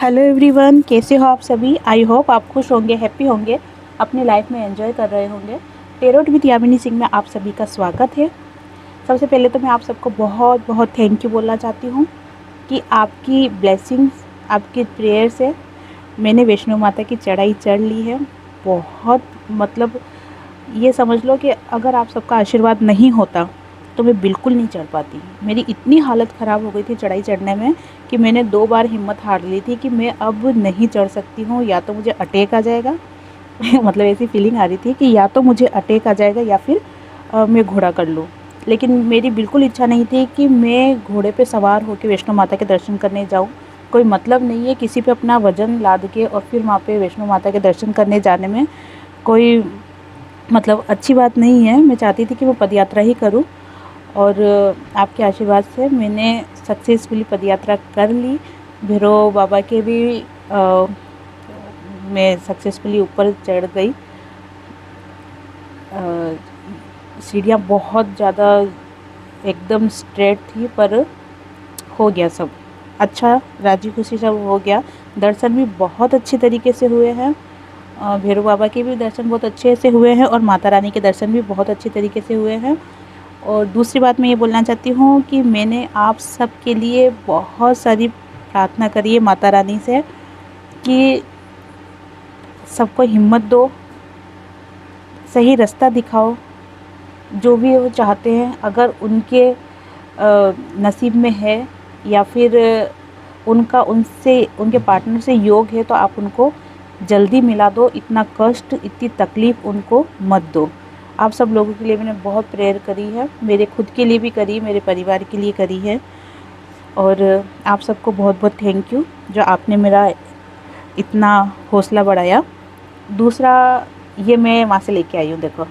Hello everyone, कैसे हो आप सभी। आई होप आप खुश होंगे, हैप्पी होंगे, अपनी लाइफ में एंजॉय कर रहे होंगे। टेरोट विद यामिनी सिंह में आप सभी का स्वागत है। सबसे पहले तो मैं आप सबको बहुत बहुत थैंक यू बोलना चाहती हूँ कि आपकी ब्लेसिंग्स, आपकी प्रेयर से मैंने वैष्णो माता की चढ़ाई चढ़ ली है। बहुत मतलब ये समझ लो कि अगर आप सबका आशीर्वाद नहीं होता तो मैं बिल्कुल नहीं चढ़ पाती। मेरी इतनी हालत ख़राब हो गई थी चढ़ाई चढ़ने में कि मैंने 2 बार हिम्मत हार ली थी कि मैं अब नहीं चढ़ सकती हूँ, या तो मुझे अटैक आ जाएगा मतलब ऐसी फीलिंग आ रही थी कि या तो मुझे अटैक आ जाएगा या फिर मैं घोड़ा कर लूँ। लेकिन मेरी बिल्कुल इच्छा नहीं थी कि मैं घोड़े पे सवार होकर वैष्णो माता के दर्शन करने जाऊँ। कोई मतलब नहीं है किसी पे अपना वज़न लाद के और फिर वहाँ पे वैष्णो माता के दर्शन करने जाने में कोई मतलब अच्छी बात नहीं है। मैं चाहती थी कि मैं पदयात्रा ही करूँ और आपके आशीर्वाद से मैंने सक्सेसफुली पदयात्रा कर ली। भैरव बाबा के भी मैं सक्सेसफुली ऊपर चढ़ गई। सीढ़ियाँ बहुत ज़्यादा एकदम स्ट्रेट थी, पर हो गया सब अच्छा, राजी खुशी सब हो गया। दर्शन भी बहुत अच्छे तरीके से हुए हैं। भैरव बाबा के भी दर्शन बहुत अच्छे से हुए हैं और माता रानी के दर्शन भी बहुत अच्छे तरीके से हुए हैं। और दूसरी बात मैं ये बोलना चाहती हूँ कि मैंने आप सब के लिए बहुत सारी प्रार्थना करी है माता रानी से कि सबको हिम्मत दो, सही रास्ता दिखाओ। जो भी वो चाहते हैं, अगर उनके नसीब में है या फिर उनका उनसे उनके पार्टनर से योग है तो आप उनको जल्दी मिला दो। इतना कष्ट, इतनी तकलीफ़ उनको मत दो। आप सब लोगों के लिए मैंने बहुत प्रेयर करी है, मेरे खुद के लिए भी करी, मेरे परिवार के लिए करी है। और आप सबको बहुत बहुत थैंक यू जो आपने मेरा इतना हौसला बढ़ाया। दूसरा, ये मैं वहाँ से लेके आई हूँ, देखो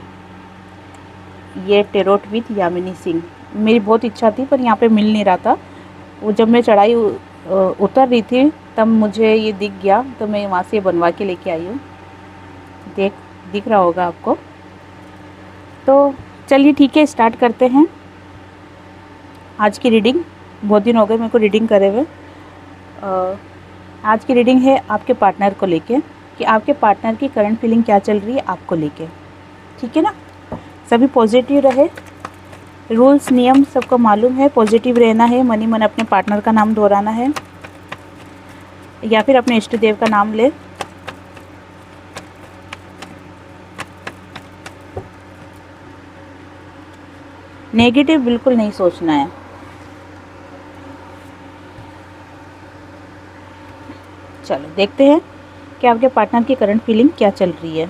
ये टेरोट विद यामिनी सिंह। मेरी बहुत इच्छा थी पर यहाँ पे मिल नहीं रहा था। वो जब मैं चढ़ाई उतर रही थी तब मुझे ये दिख गया, तो मैं वहाँ से बनवा के लेके आई हूँ। दिख रहा होगा आपको। तो चलिए ठीक है, स्टार्ट करते हैं आज की रीडिंग। बहुत दिन हो गए मेरे को रीडिंग करे हुए। आज की रीडिंग है आपके पार्टनर को लेके, कि आपके पार्टनर की करंट फीलिंग क्या चल रही है आपको लेके। ठीक है ना, सभी पॉजिटिव रहे। रूल्स नियम सबको मालूम है, पॉजिटिव रहना है, मनी मन अपने पार्टनर का नाम दोहराना है या फिर अपने इष्ट देव का नाम ले। नेगेटिव बिल्कुल नहीं सोचना है। चलो देखते हैं कि आपके पार्टनर की करंट फीलिंग क्या चल रही है।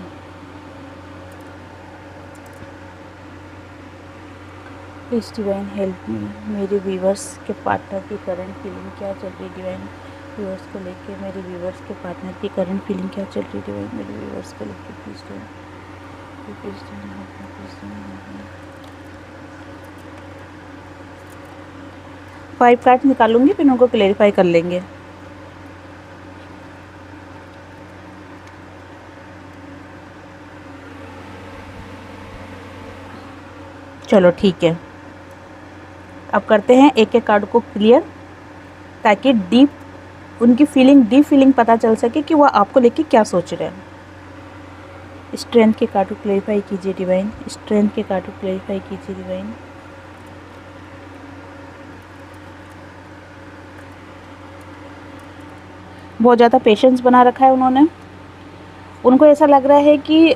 प्लीज़ डिवाइन हेल्प मी, मेरे व्यूवर्स के पार्टनर की करंट फीलिंग क्या चल रही है। डिवाइन व्यूवर्स को लेके मेरे व्यूवर्स के पार्टनर की करंट फीलिंग क्या चल रही है। डिवाइन मेरे व्यूवर्स को लेके प्लीज़ डिवाइन 5 कार्ड निकालूंगी, फिर उनको क्लेरिफाई कर लेंगे। चलो ठीक है, अब करते हैं एक एक कार्ड को क्लियर, ताकि उनकी डीप फीलिंग पता चल सके कि वह आपको लेके क्या सोच रहे हैं। स्ट्रेंथ के कार्ड को क्लेरिफाई कीजिए डिवाइन। स्ट्रेंथ के कार्ड को क्लेरिफाई कीजिए डिवाइन। बहुत ज़्यादा पेशेंस बना रखा है उन्होंने। उनको ऐसा लग रहा है कि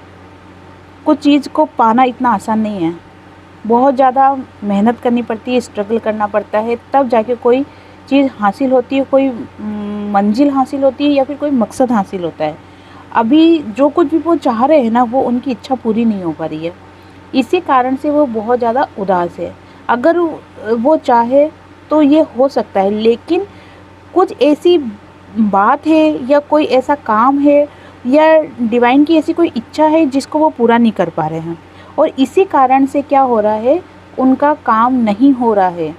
कुछ चीज़ को पाना इतना आसान नहीं है। बहुत ज़्यादा मेहनत करनी पड़ती है, स्ट्रगल करना पड़ता है, तब जाके कोई चीज़ हासिल होती है, कोई मंजिल हासिल होती है या फिर कोई मकसद हासिल होता है। अभी जो कुछ भी वो चाह रहे हैं ना, वो उनकी इच्छा पूरी नहीं हो पा रही है। इसी कारण से वो बहुत ज़्यादा उदास है। अगर वो चाहे तो ये हो सकता है, लेकिन कुछ ऐसी बात है या कोई ऐसा काम है या डिवाइन की ऐसी कोई इच्छा है जिसको वो पूरा नहीं कर पा रहे हैं, और इसी कारण से क्या हो रहा है, उनका काम नहीं हो रहा है।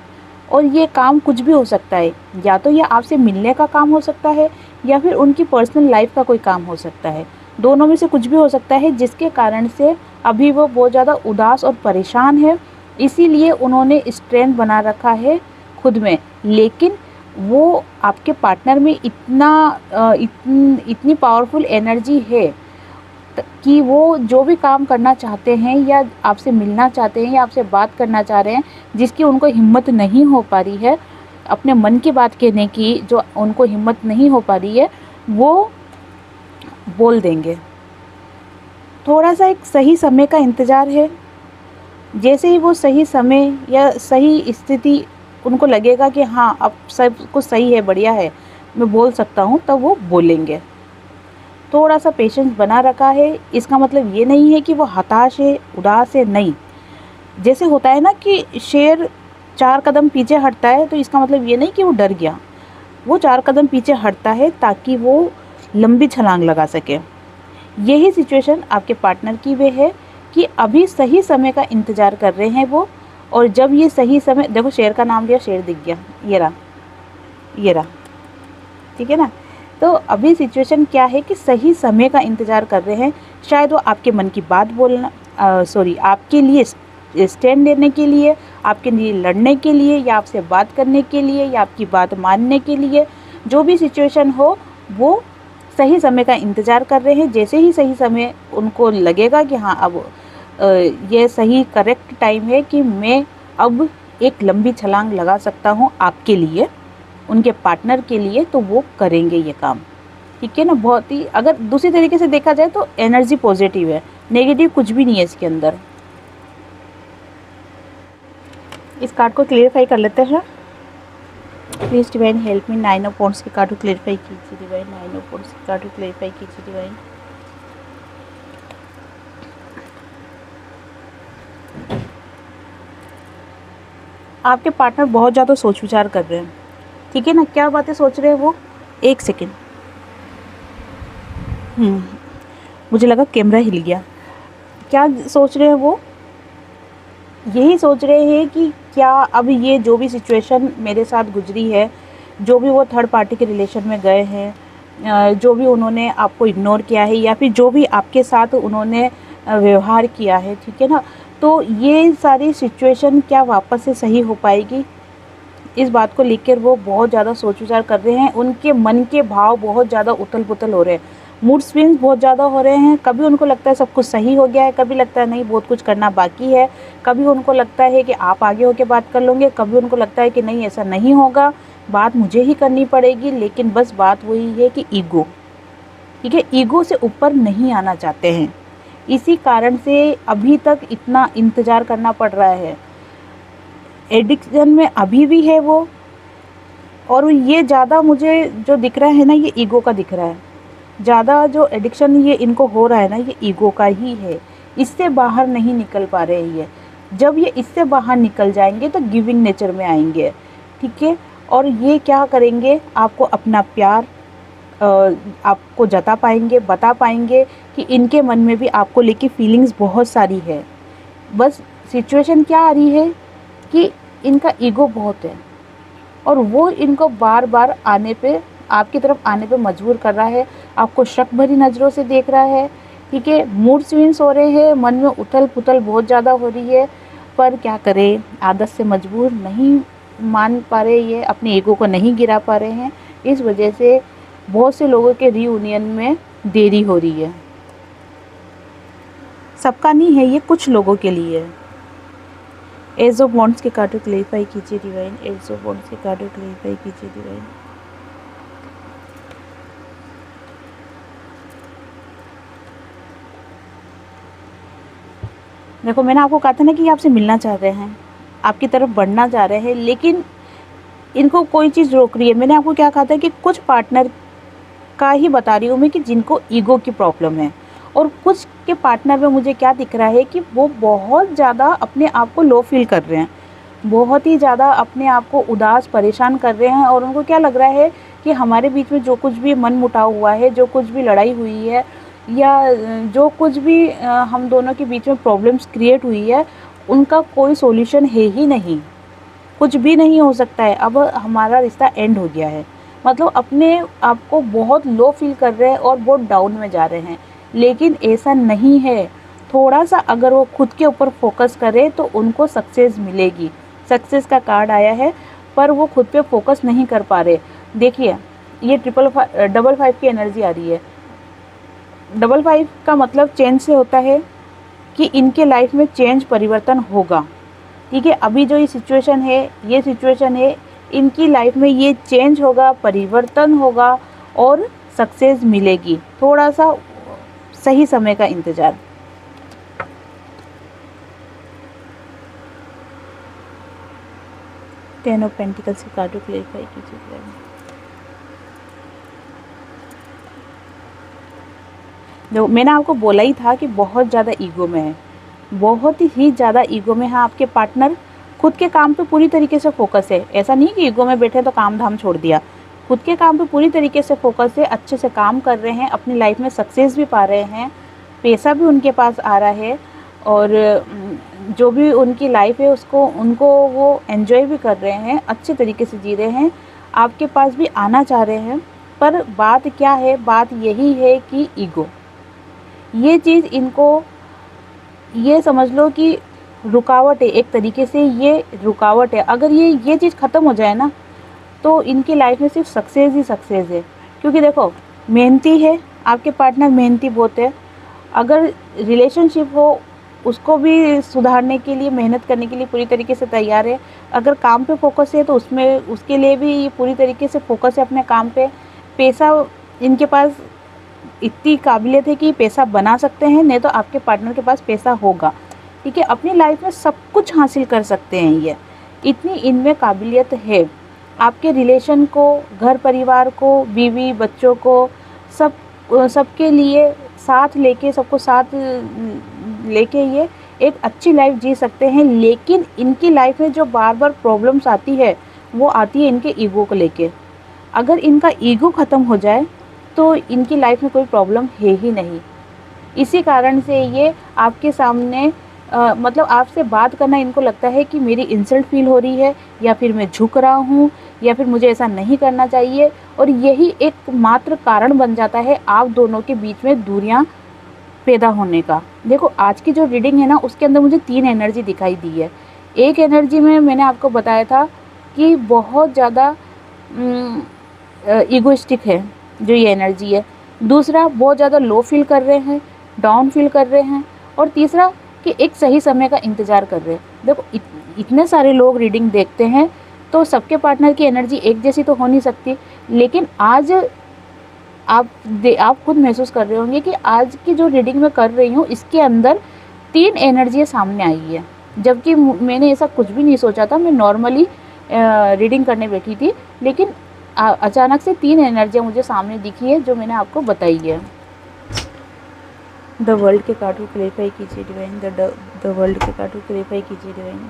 और ये काम कुछ भी हो सकता है, या तो ये आपसे मिलने का काम हो सकता है या फिर उनकी पर्सनल लाइफ का कोई काम हो सकता है। दोनों में से कुछ भी हो सकता है, जिसके कारण से अभी वो बहुत ज़्यादा उदास और परेशान है। इसीलिए उन्होंने स्ट्रेंथ बना रखा है खुद में, लेकिन वो आपके पार्टनर में इतनी पावरफुल एनर्जी है कि वो जो भी काम करना चाहते हैं या आपसे मिलना चाहते हैं या आपसे बात करना चाह रहे हैं, जिसकी उनको हिम्मत नहीं हो पा रही है, अपने मन की बात कहने की जो उनको हिम्मत नहीं हो पा रही है, वो बोल देंगे। थोड़ा सा एक सही समय का इंतज़ार है। जैसे ही वो सही समय या सही स्थिति उनको लगेगा कि हाँ अब सब कुछ सही है, बढ़िया है, मैं बोल सकता हूँ, तब वो बोलेंगे। थोड़ा सा पेशेंस बना रखा है, इसका मतलब ये नहीं है कि वो हताश है, उदास है, नहीं। जैसे होता है ना कि शेर 4 कदम पीछे हटता है, तो इसका मतलब ये नहीं कि वो डर गया। वो 4 कदम पीछे हटता है ताकि वो लंबी छलांग लगा सके। यही सिचुएशन आपके पार्टनर की भी है कि अभी सही समय का इंतज़ार कर रहे हैं वो, और जब ये सही समय, देखो शेर का नाम लिया, शेर दिख गया, ये रहा, ठीक है ना। तो अभी सिचुएशन क्या है कि सही समय का इंतज़ार कर रहे हैं। शायद वो आपके मन की बात बोलना, आपके लिए स्टैंड लेने के लिए, आपके लिए लड़ने के लिए, या आपसे बात करने के लिए, या आपकी बात मानने के लिए, जो भी सिचुएशन हो, वो सही समय का इंतज़ार कर रहे हैं। जैसे ही सही समय उनको लगेगा कि हाँ अब ये सही करेक्ट टाइम है कि मैं अब एक लंबी छलांग लगा सकता हूँ आपके लिए, उनके पार्टनर के लिए, तो वो करेंगे ये काम, ठीक है ना। बहुत ही, अगर दूसरी तरीके से देखा जाए तो एनर्जी पॉजिटिव है, नेगेटिव कुछ भी नहीं है इसके अंदर। इस कार्ड को क्लियरफाई कर लेते हैं। Please divine help me. 9 of wands के कार्ड को क्लियरफाई कीजिए डिवाइन। 9 ऑफ वांड्स के कार्ड को क्लियरफाई कीजिए डिवाइन। आपके पार्टनर बहुत ज़्यादा सोच विचार कर रहे हैं, ठीक है ना। क्या बातें सोच रहे हैं वो, एक सेकेंड, मुझे लगा कैमरा हिल गया। क्या सोच रहे हैं वो, यही सोच रहे हैं कि क्या अब ये जो भी सिचुएशन मेरे साथ गुजरी है, जो भी वो थर्ड पार्टी के रिलेशन में गए हैं, जो भी उन्होंने आपको इग्नोर किया है, या फिर जो भी आपके साथ उन्होंने व्यवहार किया है, ठीक है ना, तो ये सारी सिचुएशन क्या वापस से सही हो पाएगी, इस बात को लेकर वो बहुत ज़्यादा सोच विचार कर रहे हैं। उनके मन के भाव बहुत ज़्यादा उथल पुथल हो रहे हैं, मूड स्विंग्स बहुत ज़्यादा हो रहे हैं। कभी उनको लगता है सब कुछ सही हो गया है, कभी लगता है नहीं बहुत कुछ करना बाकी है, कभी उनको लगता है कि आप आगे होकर बात कर लोगे, कभी उनको लगता है कि नहीं ऐसा नहीं होगा, बात मुझे ही करनी पड़ेगी। लेकिन बस बात वही है कि ईगो, ठीक है, ईगो से ऊपर नहीं आना चाहते हैं। इसी कारण से अभी तक इतना इंतज़ार करना पड़ रहा है। एडिक्शन में अभी भी है वो, और ये ज़्यादा मुझे जो दिख रहा है ना, ये ईगो का दिख रहा है ज़्यादा। जो एडिक्शन ये इनको हो रहा है ना, ये ईगो का ही है। इससे बाहर नहीं निकल पा रहे ये। जब ये इससे बाहर निकल जाएंगे तो गिविंग नेचर में आएंगे, ठीक है। और ये क्या करेंगे, आपको अपना प्यार आपको जता पाएंगे, बता पाएंगे कि इनके मन में भी आपको लेके फीलिंग्स बहुत सारी है। बस सिचुएशन क्या आ रही है कि इनका ईगो बहुत है, और वो इनको बार बार आने पे, आपकी तरफ आने पे मजबूर कर रहा है। आपको शक भरी नज़रों से देख रहा है, ठीक है। मूड स्विंग्स हो रहे हैं, मन में उथल पुथल बहुत ज़्यादा हो रही है, पर क्या करें, आदत से मजबूर, नहीं मान पा रहे, ये अपने ईगो को नहीं गिरा पा रहे हैं। इस वजह से बहुत से लोगों के रीयूनियन में देरी हो रही है। सबका नहीं है ये, कुछ लोगों के लिए है। एज ऑफ वॉन्ड्स के कार्ड को क्लेरिफाई कीजिए डिवाइन। एज ऑफ वॉन्ड्स के कार्ड को क्लेरिफाई कीजिए डिवाइन। देखो, मैंने आपको कहा था ना कि ये आपसे मिलना चाह रहे हैं, आपकी तरफ बढ़ना चाह रहे हैं, लेकिन इनको कोई चीज़ रोक रही है। मैंने आपको क्या कहा था कि कुछ पार्टनर का ही बता रही हूँ मैं कि जिनको ईगो की प्रॉब्लम है, और कुछ के पार्टनर में मुझे क्या दिख रहा है कि वो बहुत ज़्यादा अपने आप को लो फील कर रहे हैं, बहुत ही ज़्यादा अपने आप को उदास परेशान कर रहे हैं। और उनको क्या लग रहा है कि हमारे बीच में जो कुछ भी मन मुटाव हुआ है, जो कुछ भी लड़ाई हुई है, या जो कुछ भी हम दोनों के बीच में प्रॉब्लम्स क्रिएट हुई है, उनका कोई सॉल्यूशन है ही नहीं, कुछ भी नहीं हो सकता है। अब हमारा रिश्ता एंड हो गया है, मतलब अपने आप को बहुत लो फील कर रहे हैं और बहुत डाउन में जा रहे हैं। लेकिन ऐसा नहीं है, थोड़ा सा अगर वो खुद के ऊपर फोकस करें तो उनको सक्सेस मिलेगी। सक्सेस का कार्ड आया है, पर वो खुद पे फोकस नहीं कर पा रहे। देखिए ये 555 की एनर्जी आ रही है। 55 का मतलब चेंज से होता है कि इनके लाइफ में चेंज परिवर्तन होगा। ठीक है, अभी जो ये सिचुएशन है इनकी लाइफ में ये चेंज होगा, परिवर्तन होगा और सक्सेस मिलेगी। थोड़ा सा सही समय का इंतज़ार। टेन ऑफ पेंटिकल्स की कार्ड क्लेरिफाई कीजिए। देखो मैंने आपको बोला ही था कि बहुत ज़्यादा ईगो में है, बहुत ही ज़्यादा ईगो में है आपके पार्टनर। खुद के काम पे पूरी तरीके से फोकस है। ऐसा नहीं कि ईगो में बैठे तो काम धाम छोड़ दिया, खुद के काम पे पूरी तरीके से फोकस है, अच्छे से काम कर रहे हैं, अपनी लाइफ में सक्सेस भी पा रहे हैं, पैसा भी उनके पास आ रहा है और जो भी उनकी लाइफ है उनको वो एंजॉय भी कर रहे हैं, अच्छे तरीके से जी रहे हैं, आपके पास भी आना चाह रहे हैं। पर बात क्या है, बात यही है कि ईगो, ये चीज़ इनको, ये समझ लो कि रुकावट है, एक तरीके से ये रुकावट है। अगर ये चीज़ ख़त्म हो जाए ना तो इनकी लाइफ में सिर्फ सक्सेस ही सक्सेस है। क्योंकि देखो मेहनती है आपके पार्टनर, मेहनती बहुत है। अगर रिलेशनशिप हो उसको भी सुधारने के लिए, मेहनत करने के लिए पूरी तरीके से तैयार है। अगर काम पे फोकस है तो उसके लिए भी ये पूरी तरीके से फोकस है अपने काम पे। पैसा इनके पास इतनी काबिलियत है कि पैसा बना सकते हैं, नहीं तो आपके पार्टनर के पास पैसा होगा। ठीक है, अपनी लाइफ में सब कुछ हासिल कर सकते हैं, ये इतनी इनमें काबिलियत है। आपके रिलेशन को, घर परिवार को, बीवी बच्चों को, सबके लिए साथ लेके, सबको साथ लेके ये एक अच्छी लाइफ जी सकते हैं। लेकिन इनकी लाइफ में जो बार बार प्रॉब्लम्स आती है वो आती है इनके ईगो को लेके। अगर इनका ईगो ख़त्म हो जाए तो इनकी लाइफ में कोई प्रॉब्लम है ही नहीं। इसी कारण से ये आपके सामने मतलब आपसे बात करना इनको लगता है कि मेरी इंसल्ट फील हो रही है, या फिर मैं झुक रहा हूँ, या फिर मुझे ऐसा नहीं करना चाहिए। और यही एक मात्र कारण बन जाता है आप दोनों के बीच में दूरियां पैदा होने का। देखो आज की जो रीडिंग है ना उसके अंदर मुझे 3 एनर्जी दिखाई दी है। एक एनर्जी में मैंने आपको बताया था कि बहुत ज़्यादा ईगोइस्टिक है जो ये एनर्जी है। दूसरा बहुत ज़्यादा लो फील कर रहे हैं, डाउन फील कर रहे हैं। और तीसरा कि एक सही समय का इंतज़ार कर रहे हैं। देखो इतने सारे लोग रीडिंग देखते हैं तो सबके पार्टनर की एनर्जी एक जैसी तो हो नहीं सकती। लेकिन आज आप खुद महसूस कर रहे होंगे कि आज की जो रीडिंग मैं कर रही हूँ इसके अंदर 3 एनर्जी सामने आई है, जबकि मैंने ऐसा कुछ भी नहीं सोचा था। मैं नॉर्मली रीडिंग करने बैठी थी, लेकिन अचानक से 3 एनर्जियाँ मुझे सामने दिखी है जो मैंने आपको बताई है। द वर्ल्ड के कार्ड को क्लेरिफाई कीजिए डिवाइन। द वर्ल्ड के कार्ड को क्लेरिफाई कीजिए डिवाइन।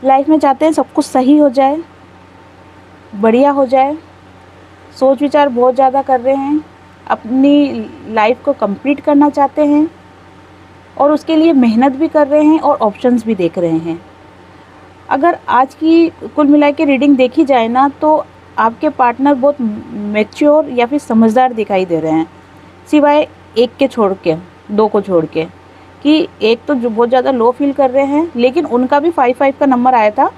लाइफ में चाहते हैं सब कुछ सही हो जाए, बढ़िया हो जाए, सोच विचार बहुत ज़्यादा कर रहे हैं, अपनी लाइफ को कंप्लीट करना चाहते हैं और उसके लिए मेहनत भी कर रहे हैं और ऑप्शंस भी देख रहे हैं। अगर आज की कुल मिला के रीडिंग देखी जाए ना तो आपके पार्टनर बहुत मैच्योर या फिर समझदार दिखाई दे रहे हैं, सिवाय एक के छोड़ के, 2 को छोड़ के, कि एक तो जो बहुत ज़्यादा लो फील कर रहे हैं। लेकिन उनका भी 5-5 का नंबर आया था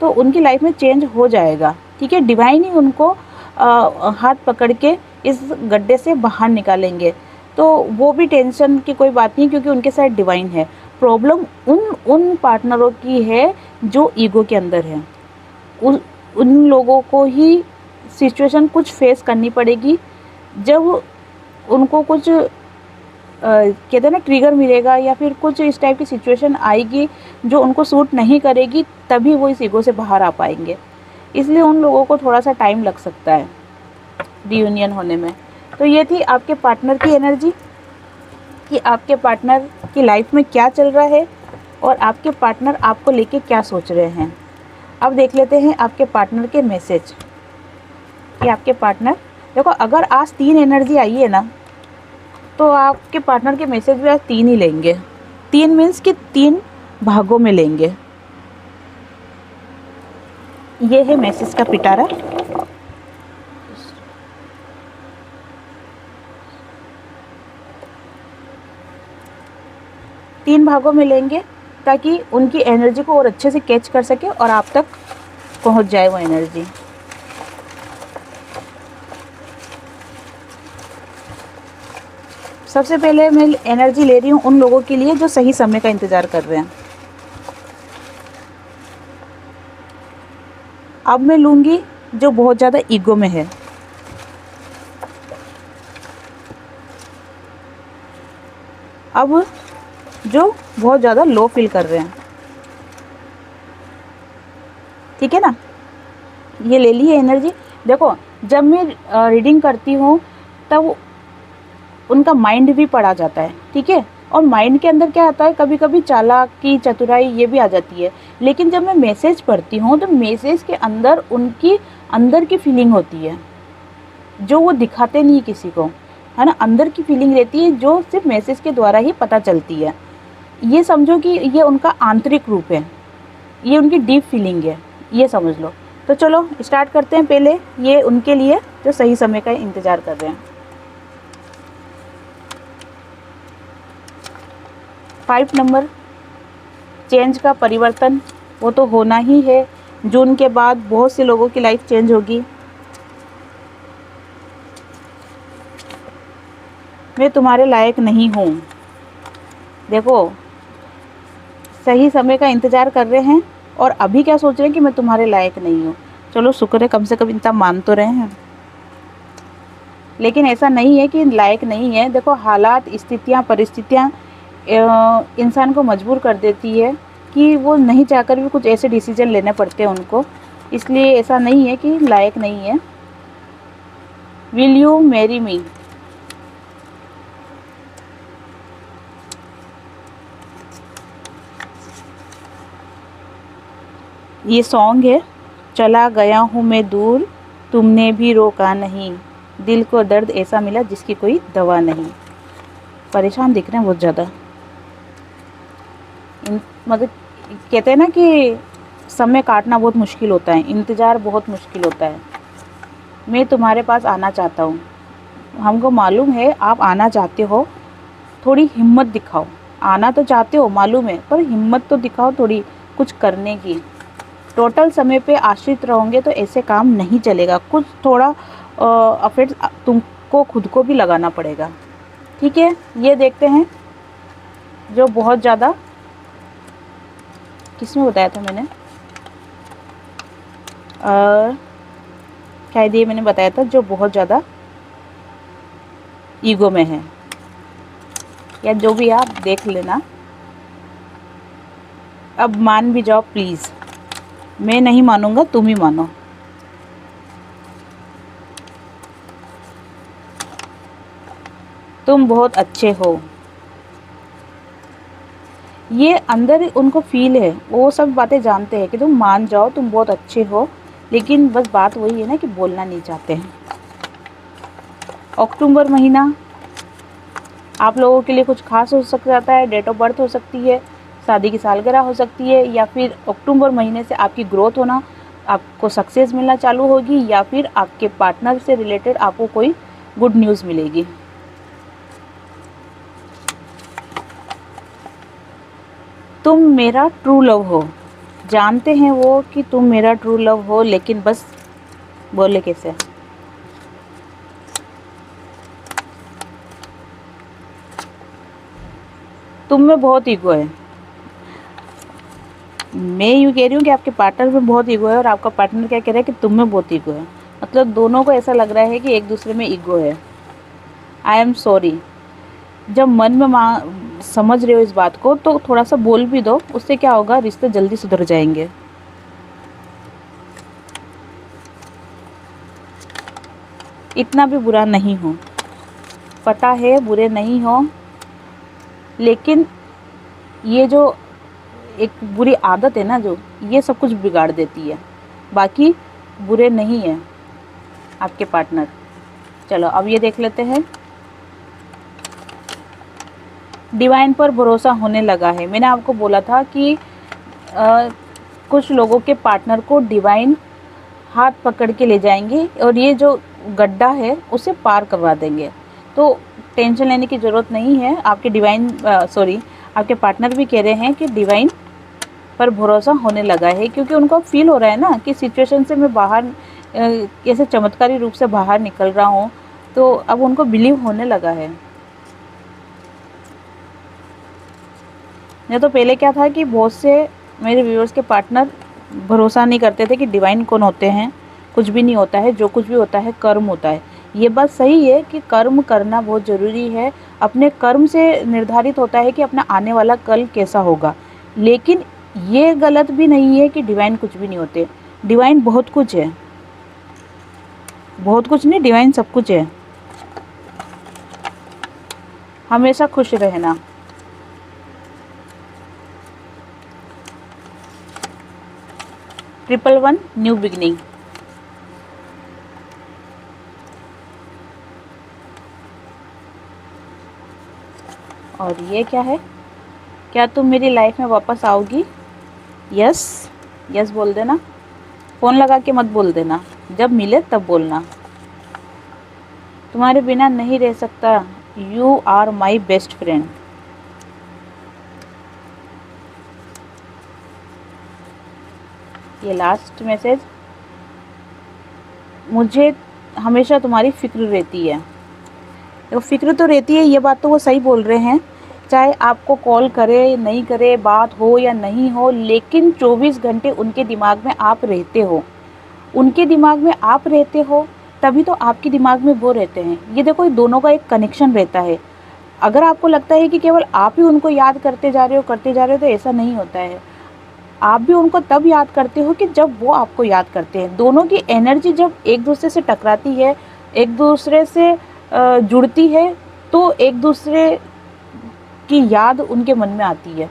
तो उनकी लाइफ में चेंज हो जाएगा। ठीक है, डिवाइन ही उनको हाथ पकड़ के इस गड्ढे से बाहर निकालेंगे। तो वो भी टेंशन की कोई बात नहीं, क्योंकि उनके साथ डिवाइन है। प्रॉब्लम उन पार्टनरों की है जो ईगो के अंदर है। उन लोगों को ही सिचुएशन कुछ फेस करनी पड़ेगी। जब उनको कुछ कहते हैं ना ट्रिगर मिलेगा या फिर कुछ इस टाइप की सिचुएशन आएगी जो उनको सूट नहीं करेगी, तभी वो इस ईगो से बाहर आ पाएंगे। इसलिए उन लोगों को थोड़ा सा टाइम लग सकता है रियूनियन होने में। तो ये थी आपके पार्टनर की एनर्जी कि आपके पार्टनर की लाइफ में क्या चल रहा है और आपके पार्टनर आपको लेके क्या सोच रहे हैं। अब देख लेते हैं आपके पार्टनर के मैसेज कि आपके पार्टनर, देखो अगर आज 3 एनर्जी आई है ना तो आपके पार्टनर के मैसेज भी आज 3 ही लेंगे। 3 मीन्स कि 3 भागों में लेंगे। ये है मैसेज का पिटारा। 3 भागों में लेंगे ताकि उनकी एनर्जी को और अच्छे से कैच कर सके और आप तक पहुंच जाए वो एनर्जी। सबसे पहले मैं एनर्जी ले रही हूँ उन लोगों के लिए जो सही समय का इंतज़ार कर रहे हैं। अब मैं लूँगी जो बहुत ज़्यादा ईगो में है। अब जो बहुत ज़्यादा लो फील कर रहे हैं, ठीक है ना, ये ले ली है एनर्जी। देखो जब मैं रीडिंग करती हूँ तब उनका माइंड भी पढ़ा जाता है, ठीक है, और माइंड के अंदर क्या आता है, कभी कभी चालाकी चतुराई ये भी आ जाती है। लेकिन जब मैं मैसेज पढ़ती हूँ तो मैसेज के अंदर उनकी अंदर की फीलिंग होती है जो वो दिखाते नहीं किसी को, है ना, अंदर की फीलिंग रहती है जो सिर्फ मैसेज के द्वारा ही पता चलती है। ये समझो कि ये उनका आंतरिक रूप है, ये उनकी डीप फीलिंग है, ये समझ लो। तो चलो स्टार्ट करते हैं। पहले ये उनके लिए जो सही समय का इंतज़ार कर रहे हैं। 5 नंबर, चेंज का परिवर्तन वो तो होना ही है। जून के बाद बहुत से लोगों की लाइफ चेंज होगी। मैं तुम्हारे लायक नहीं हूँ। देखो सही समय का इंतज़ार कर रहे हैं और अभी क्या सोच रहे हैं कि मैं तुम्हारे लायक नहीं हूँ। चलो शुक्र है कम से कम इतना मान तो रहे हैं, लेकिन ऐसा नहीं है कि लायक नहीं है। देखो हालात, स्थितियाँ, परिस्थितियाँ इंसान को मजबूर कर देती है कि वो नहीं चाहकर भी कुछ ऐसे डिसीजन लेने पड़ते हैं उनको, इसलिए ऐसा नहीं है कि लायक नहीं है। विल यू मैरी मी, ये सॉन्ग है। चला गया हूँ मैं दूर, तुमने भी रोका नहीं, दिल को दर्द ऐसा मिला जिसकी कोई दवा नहीं। परेशान दिख रहे हैं बहुत ज़्यादा। मतलब कहते हैं ना कि समय काटना बहुत मुश्किल होता है, इंतज़ार बहुत मुश्किल होता है। मैं तुम्हारे पास आना चाहता हूँ, हमको मालूम है आप आना चाहते हो, थोड़ी हिम्मत दिखाओ। आना तो चाहते हो मालूम है, पर हिम्मत तो दिखाओ थोड़ी कुछ करने की। टोटल समय पे आश्रित रहोगे तो ऐसे काम नहीं चलेगा, कुछ थोड़ा एफर्ट तुमको खुद को भी लगाना पड़ेगा, ठीक है। ये देखते हैं जो बहुत ज़्यादा, किसमें बताया था मैंने, शायद ये मैंने बताया था जो बहुत ज़्यादा ईगो में है, या जो भी आप देख लेना। अब मान भी जाओ प्लीज़, मैं नहीं मानूंगा, तुम ही मानो। तुम बहुत अच्छे हो, ये अंदर उनको फील है, वो सब बातें जानते हैं कि तुम मान जाओ, तुम बहुत अच्छे हो, लेकिन बस बात वही है ना कि बोलना नहीं चाहते हैं। अक्टूबर महीना आप लोगों के लिए कुछ खास हो सकता है, डेट ऑफ बर्थ हो सकती है, शादी की सालगिरह हो सकती है, या फिर अक्टूबर महीने से आपकी ग्रोथ होना, आपको सक्सेस मिलना चालू होगी, या फिर आपके पार्टनर से रिलेटेड आपको कोई गुड न्यूज़ मिलेगी। तुम मेरा ट्रू लव हो, जानते हैं वो कि तुम मेरा ट्रू लव हो, लेकिन बस बोले कैसे। तुम में बहुत ईगो है। मैं यूँ कह रही हूँ कि आपके पार्टनर में बहुत ईगो है और आपका पार्टनर क्या कह रहा है कि तुम में बहुत ईगो है। मतलब दोनों को ऐसा लग रहा है कि एक दूसरे में ईगो है। आई एम सॉरी, जब मन में समझ रहे हो इस बात को तो थोड़ा सा बोल भी दो, उससे क्या होगा, रिश्ते जल्दी सुधर जाएंगे। इतना भी बुरा नहीं हो, पता है बुरे नहीं हो, लेकिन ये जो एक बुरी आदत है ना, जो ये सब कुछ बिगाड़ देती है, बाकी बुरे नहीं है आपके पार्टनर। चलो अब ये देख लेते हैं। डिवाइन पर भरोसा होने लगा है। मैंने आपको बोला था कि कुछ लोगों के पार्टनर को डिवाइन हाथ पकड़ के ले जाएंगे और ये जो गड्ढा है उसे पार करवा देंगे, तो टेंशन लेने की ज़रूरत नहीं है। आपके डिवाइन आपके पार्टनर भी कह रहे हैं कि डिवाइन पर भरोसा होने लगा है, क्योंकि उनको फील हो रहा है ना कि सिचुएशन से मैं बाहर कैसे चमत्कारी रूप से बाहर निकल रहा हूँ, तो अब उनको बिलीव होने लगा है। नहीं तो पहले क्या था कि बहुत से मेरे व्यूअर्स के पार्टनर भरोसा नहीं करते थे कि डिवाइन कौन होते हैं, कुछ भी नहीं होता है, जो कुछ भी होता है कर्म होता है। ये बात सही है कि कर्म करना बहुत ज़रूरी है, अपने कर्म से निर्धारित होता है कि अपना आने वाला कल कैसा होगा। लेकिन ये गलत भी नहीं है कि डिवाइन कुछ भी नहीं होते। डिवाइन बहुत कुछ है, बहुत कुछ नहीं, डिवाइन सब कुछ है। हमेशा खुश रहना। Triple 1 new beginning. और ये क्या है? क्या तुम मेरी लाइफ में वापस आओगी? यस, यस बोल देना। फ़ोन लगा के मत बोल देना, जब मिले तब बोलना। तुम्हारे बिना नहीं रह सकता, you are my best friend. ये लास्ट मैसेज, मुझे हमेशा तुम्हारी फ़िक्र रहती है। तो फ़िक्र तो रहती है, ये बात तो वो सही बोल रहे हैं। चाहे आपको कॉल करे नहीं करे, बात हो या नहीं हो, लेकिन 24 घंटे उनके दिमाग में आप रहते हो। उनके दिमाग में आप रहते हो तभी तो आपके दिमाग में वो रहते हैं। ये देखो, दोनों का एक कनेक्शन रहता है। अगर आपको लगता है कि केवल आप ही उनको याद करते जा रहे हो, तो ऐसा नहीं होता है। आप भी उनको तब याद करते हो कि जब वो आपको याद करते हैं। दोनों की एनर्जी जब एक दूसरे से टकराती है, एक दूसरे से जुड़ती है, तो एक दूसरे की याद उनके मन में आती है।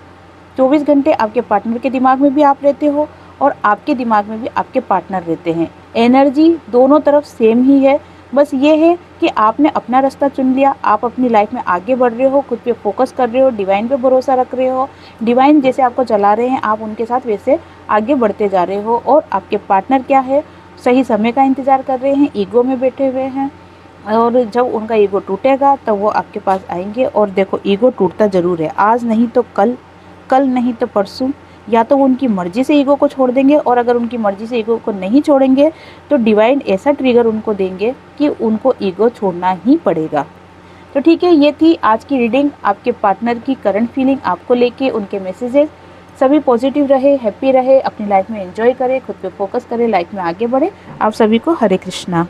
24 घंटे आपके पार्टनर के दिमाग में भी आप रहते हो और आपके दिमाग में भी आपके पार्टनर रहते हैं। एनर्जी दोनों तरफ सेम ही है, बस ये है कि आपने अपना रास्ता चुन लिया, आप अपनी लाइफ में आगे बढ़ रहे हो, खुद पे फोकस कर रहे हो, डिवाइन पे भरोसा रख रहे हो। डिवाइन जैसे आपको चला रहे हैं, आप उनके साथ वैसे आगे बढ़ते जा रहे हो। और आपके पार्टनर क्या है, सही समय का इंतज़ार कर रहे हैं, ईगो में बैठे हुए हैं। और जब उनका ईगो टूटेगा तब वो आपके पास आएंगे। और देखो, ईगो टूटता ज़रूर है, आज नहीं तो कल, कल नहीं तो परसों। या तो वो उनकी मर्ज़ी से ईगो को छोड़ देंगे, और अगर उनकी मर्ज़ी से ईगो को नहीं छोड़ेंगे तो डिवाइन ऐसा ट्रिगर उनको देंगे कि उनको ईगो छोड़ना ही पड़ेगा। तो ठीक है, ये थी आज की रीडिंग, आपके पार्टनर की करंट फीलिंग आपको लेके, उनके मैसेजेस। सभी पॉजिटिव रहे, हैप्पी रहे, अपनी लाइफ में एंजॉय करें, खुद पे फोकस करें, लाइफ में आगे बढ़े। आप सभी को हरे कृष्णा।